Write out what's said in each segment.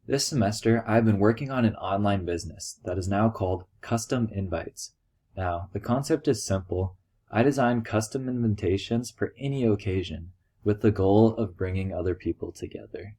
This semester, I've been working on an online business that is now called Custom Invites. Now, the concept is simple. I design custom invitations for any occasion with the goal of bringing other people together.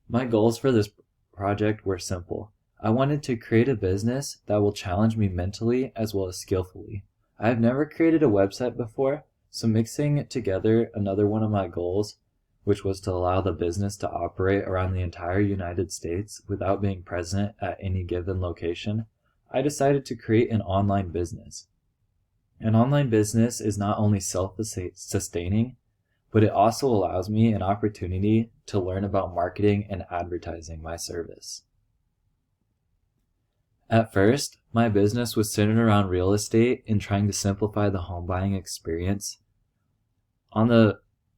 My goals for this project were simple. I wanted to create a business that will challenge me mentally as well as skillfully. I have never created a website before, so mixing together another one of my goals, which was to allow the business to operate around the entire United States without being present at any given location, I decided to create an online business. An online business is not only self-sustaining, but it also allows me an opportunity to learn about marketing and advertising my service. At first, my business was centered around real estate and trying to simplify the home buying experience.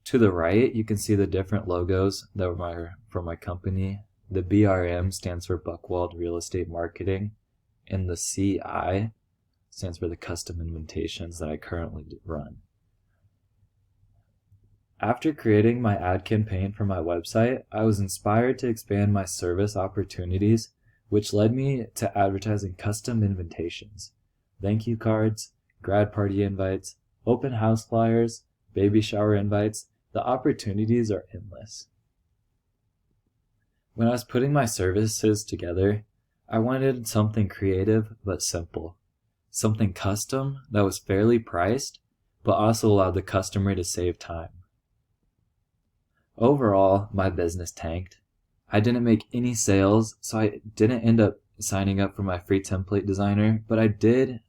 To the right, you can see the different logos that were from my company. The BRM stands for Buchwald Real Estate Marketing, and the CI stands for the custom invitations that I currently run. After creating my ad campaign for my website, I was inspired to expand my service opportunities, which led me to advertising custom invitations, thank you cards, grad party invites, open house flyers, baby shower invites. The opportunities are endless. When I was putting my services together, I wanted something creative but simple, something custom that was fairly priced but also allowed the customer to save time. Overall, my business tanked. I didn't make any sales, so I didn't end up signing up for my free template designer, but I did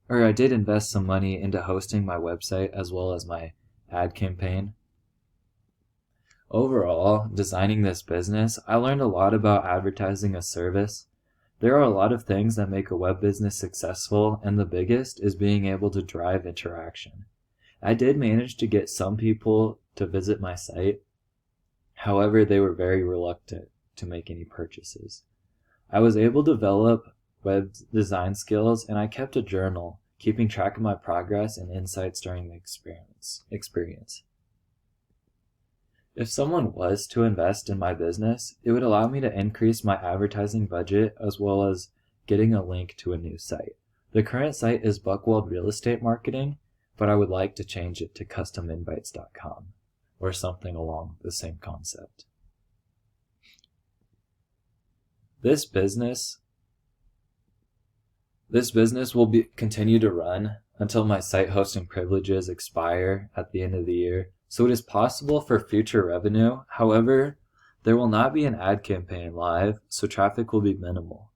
invest some money into hosting my website as well as my ad campaign. Overall, designing this business, I learned a lot about advertising a service. There are a lot of things that make a web business successful, and the biggest is being able to drive interaction. I did manage to get some people to visit my site. However, they were very reluctant to make any purchases. I was able to develop web design skills, and I kept a journal, keeping track of my progress and insights during the experience. If someone was to invest in my business, it would allow me to increase my advertising budget as well as getting a link to a new site. The current site is Buchwald Real Estate Marketing, but I would like to change it to custominvites.com or something along the same concept. This business will continue to run until my site hosting privileges expire at the end of the year, so it is possible for future revenue. However, there will not be an ad campaign live, so traffic will be minimal.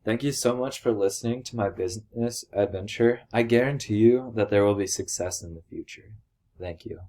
Thank you so much for listening to my business adventure. I guarantee you that there will be success in the future. Thank you.